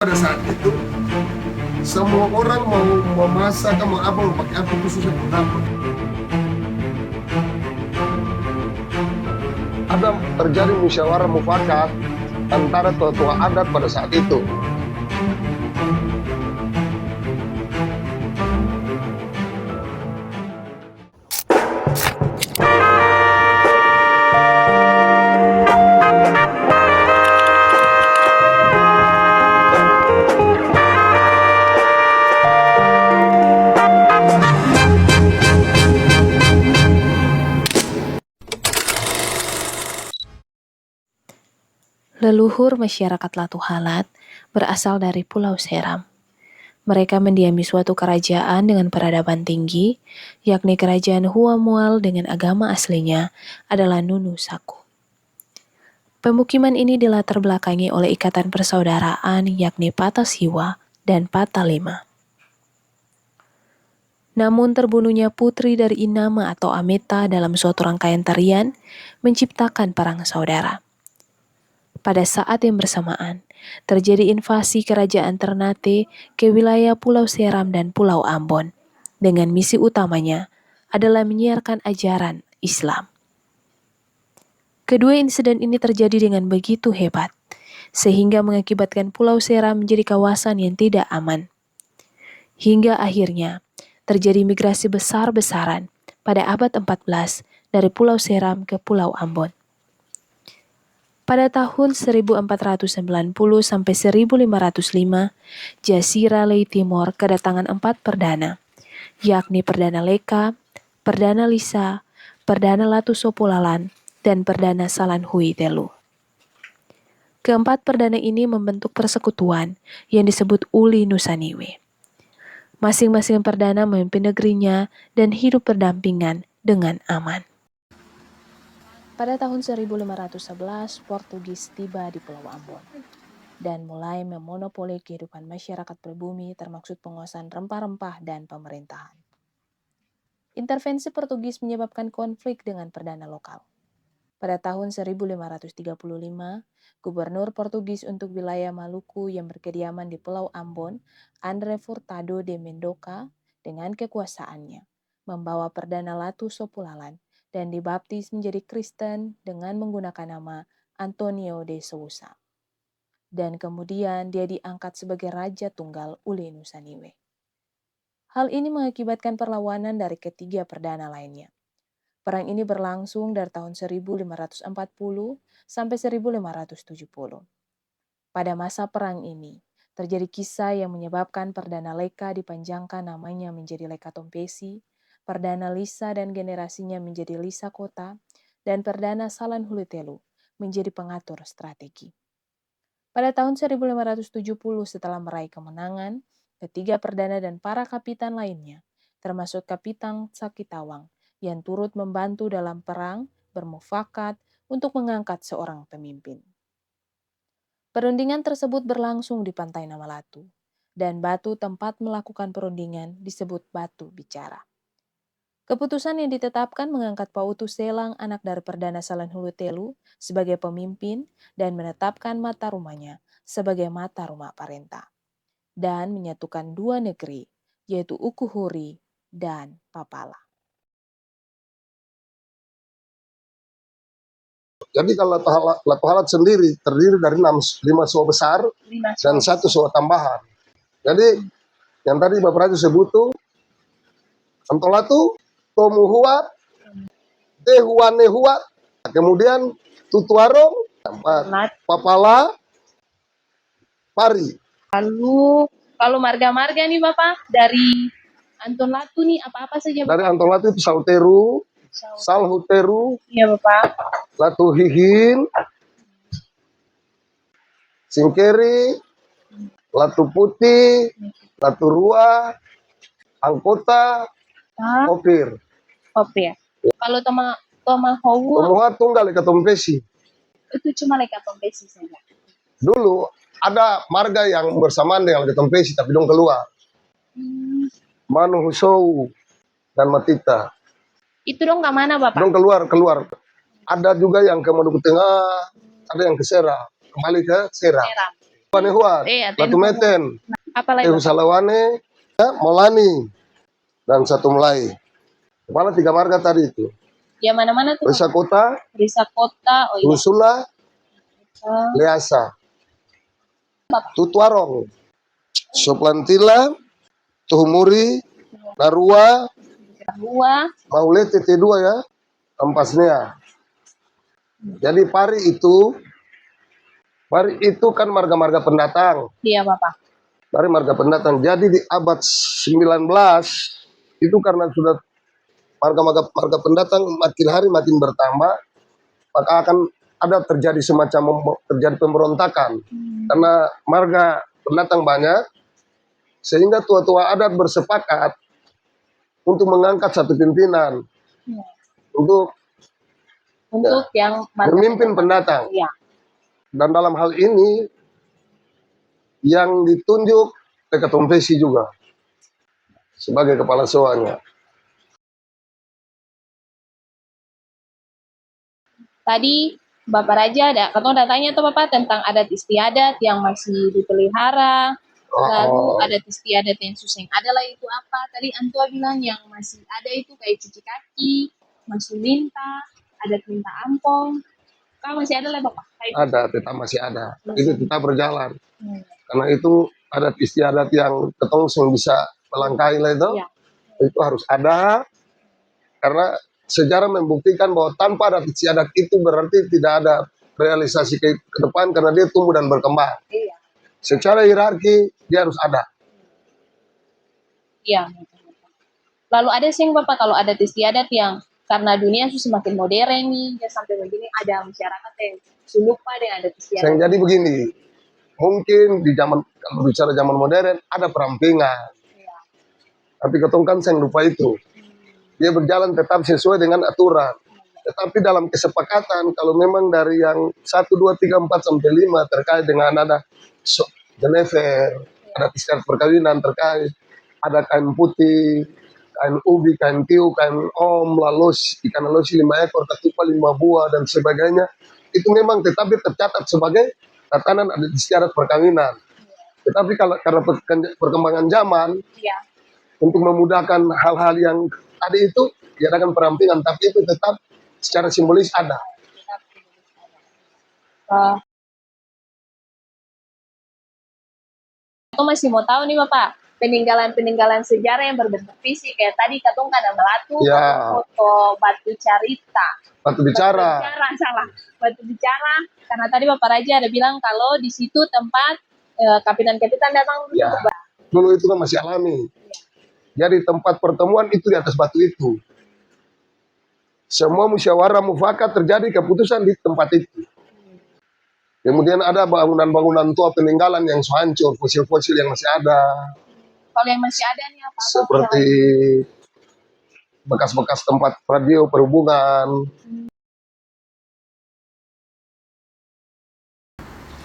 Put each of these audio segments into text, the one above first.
Pada saat itu semua orang mau memasak, mau apa, mau pakai apa khususnya kenapa? Ada terjadi musyawarah mufakat antara tua-tua adat pada saat itu. Leluhur masyarakat Latuhalat berasal dari Pulau Seram. Mereka mendiami suatu kerajaan dengan peradaban tinggi, yakni kerajaan Hua Mual dengan agama aslinya adalah Nunu Saku. Pemukiman ini dilatar belakangi oleh ikatan persaudaraan yakni Pata Siwa dan Pata Lima. Namun terbunuhnya putri dari Inama atau Ameta dalam suatu rangkaian tarian menciptakan perang saudara. Pada saat yang bersamaan, terjadi invasi kerajaan Ternate ke wilayah Pulau Seram dan Pulau Ambon, dengan misi utamanya adalah menyiarkan ajaran Islam. Kedua insiden ini terjadi dengan begitu hebat, sehingga mengakibatkan Pulau Seram menjadi kawasan yang tidak aman. Hingga akhirnya, terjadi migrasi besar-besaran pada abad 14 dari Pulau Seram ke Pulau Ambon. Pada tahun 1490 sampai 1505, Jazirah Lei Timor kedatangan 4 perdana, yakni Perdana Leka, Perdana Lisa, Perdana Latu Sopulalan, dan Perdana Salan Hui Telu. Keempat perdana ini membentuk persekutuan yang disebut Uli Nusaniwe. Masing-masing perdana memimpin negerinya dan hidup berdampingan dengan aman. Pada tahun 1511, Portugis tiba di Pulau Ambon dan mulai memonopoli kehidupan masyarakat pribumi termasuk penguasaan rempah-rempah dan pemerintahan. Intervensi Portugis menyebabkan konflik dengan perdana lokal. Pada tahun 1535, Gubernur Portugis untuk wilayah Maluku yang berkediaman di Pulau Ambon, André Furtado de Mendoca, dengan kekuasaannya, membawa Perdana Latu Sopulalan dan dibaptis menjadi Kristen dengan menggunakan nama Antonio de Sousa. Dan kemudian dia diangkat sebagai Raja Tunggal Uli Nusaniwe. Hal ini mengakibatkan perlawanan dari ketiga perdana lainnya. Perang ini berlangsung dari tahun 1540 sampai 1570. Pada masa perang ini, terjadi kisah yang menyebabkan Perdana Leka dipanjangkan namanya menjadi Leka Tompesi, Perdana Lisa dan generasinya menjadi Lisa Kota, dan Perdana Salan Hulitelu menjadi pengatur strategi. Pada tahun 1570 setelah meraih kemenangan, ketiga perdana dan para kapitan lainnya, termasuk Kapitan Sakitawang, yang turut membantu dalam perang, bermufakat untuk mengangkat seorang pemimpin. Perundingan tersebut berlangsung di Pantai Namalatu, dan batu tempat melakukan perundingan disebut Batu Bicara. Keputusan yang ditetapkan mengangkat Pautu Selang, anak dari Perdana Salan Hulutelu, sebagai pemimpin dan menetapkan mata rumahnya sebagai mata rumah parenta, dan menyatukan dua negeri, yaitu Ukuhuri dan Papala. Jadi kalau Latuhalat sendiri terdiri dari 5 suku besar dan 1 suku tambahan. Jadi yang tadi Bapak Raja sebut tuh Antolatu, Tomuhua, Tehuanehua, kemudian Tutuarong, Papala, Pari. Lalu kalau marga-marga nih Bapak, dari Anton Latu nih apa-apa saja Bapak? Dari Antolatu itu Salteru, Salhuteru, Iya Bapak. Latu Hihin, Singkeri, Latu Putih, Latu Rua, Angkota, Opir. Opir. Kalau Tomahowu Tomoha tunggal Leka Tompesi. itu cuma Leka Tompesi saja. Dulu ada marga yang bersamaan dengan Leka Tompesi tapi dong keluar. Manu Husou dan Matita. Itu dong ke mana Bapak? Dong keluar. Ada juga yang ke Maluku Tengah, ada yang ke Sera, kembali ke Sera. Seram. Panehuat, Latu Meten, Apa lagi Bapak? Salawane, Molani, dan satu Mulai. Kepala 3 marga tadi itu. Ya mana-mana tuh Risa Bapak? Kota, Risa Kota, oh iya. Rusula, Eh, Leasa, Tutuarong, Soplantila, Tuhumuri, Narua, Dua, Maulete T2 ya, Ampasnya. Jadi Pari itu kan marga-marga pendatang. iya Bapak. Pari marga pendatang. Jadi di abad 19 itu karena sudah marga pendatang makin hari makin bertambah, maka akan ada terjadi terjadi pemberontakan. Karena marga pendatang banyak, sehingga tua-tua adat bersepakat untuk mengangkat satu pimpinan Hmm. untuk Yang marga memimpin pendatang. Iya. Dan dalam hal ini yang ditunjuk Ketum Vesi juga sebagai kepala soanya. Tadi Bapak Raja udah tanya tuh Bapak tentang adat istiadat yang masih dipelihara. Lalu adat istiadat yang susah yang ada lah itu apa? Tadi Antua bilang yang masih ada itu kayak cuci kaki, masuk minta, adat minta ampong. Kalau masih ada lah Bapak? Ada, tetap masih ada. Itu tetap berjalan. Hmm. Karena itu adat istiadat yang ketong bisa melangkahi lah itu harus ada. Karena sejarah membuktikan bahwa tanpa adat istiadat itu berarti tidak ada realisasi ke depan karena dia tumbuh dan berkembang. Iya. Secara hierarki dia harus ada. Iya. Lalu ada sih Bapak kalau adat istiadat yang karena dunia semakin modern nih, ya sampai begini ada masyarakat yang lupa dengan adat istiadat. Jadi begini, mungkin di kalau bicara zaman modern ada perampingan. Iya. Tapi ketong kan saya lupa itu. Dia berjalan tetap sesuai dengan aturan. Tetapi dalam kesepakatan, kalau memang dari yang 1, 2, 3, 4, sampai 5 terkait dengan ada Genever, ada istiadat perkawinan terkait, ada kain putih, kain ubi, kain tiu, kain om, lalos, ikan lalos 5 ekor, ketupat 5 buah, dan sebagainya. Itu memang tetapi tercatat sebagai tatanan adat istiadat perkawinan. Tetapi kalau karena perkembangan zaman, untuk memudahkan hal-hal yang tadi itu diadakan perampingan, tapi itu tetap secara simbolis ada. Aku masih mau tahu nih Bapak, peninggalan sejarah yang berbentuk fisik kayak tadi Katong ada Melatu, foto Batu Carita. Batu Bicara. Batu Bicara. Karena tadi Bapak Raja ada bilang kalau di situ tempat kapitan-kapitan datang ya. Dulu itu kan masih alami. Jadi tempat pertemuan itu di atas batu itu. Semua musyawarah mufakat terjadi keputusan di tempat itu. Kemudian ada bangunan-bangunan tua peninggalan yang hancur, fosil-fosil yang masih ada. Kalau yang masih ada nih apa? Seperti bekas-bekas tempat radio perhubungan.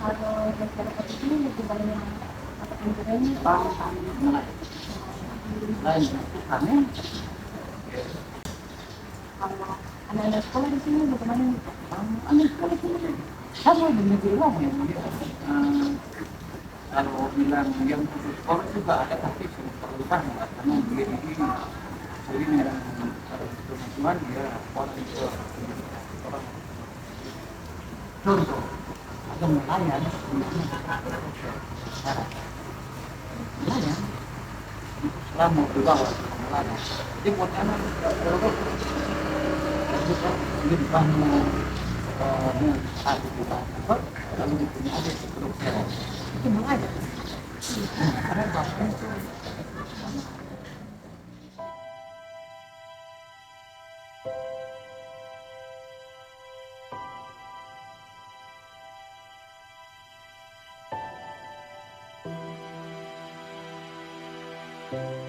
Kalau masyarakat ini lebih banyak anak-anak sekolah di sini bagaimana? Anak sekolah di sini sama dengan bilang ya. Kalau bilang yang khusus sekolah juga ada tapi perlukan karena dia ini sering kalau teman-teman dia orang itu orang contoh ada nelayan nelayan selama di bawah nelayan jadi buat anak ini bangun satu juta lalu punya ada seterusnya itu nelayan karena bapak itu Thank you.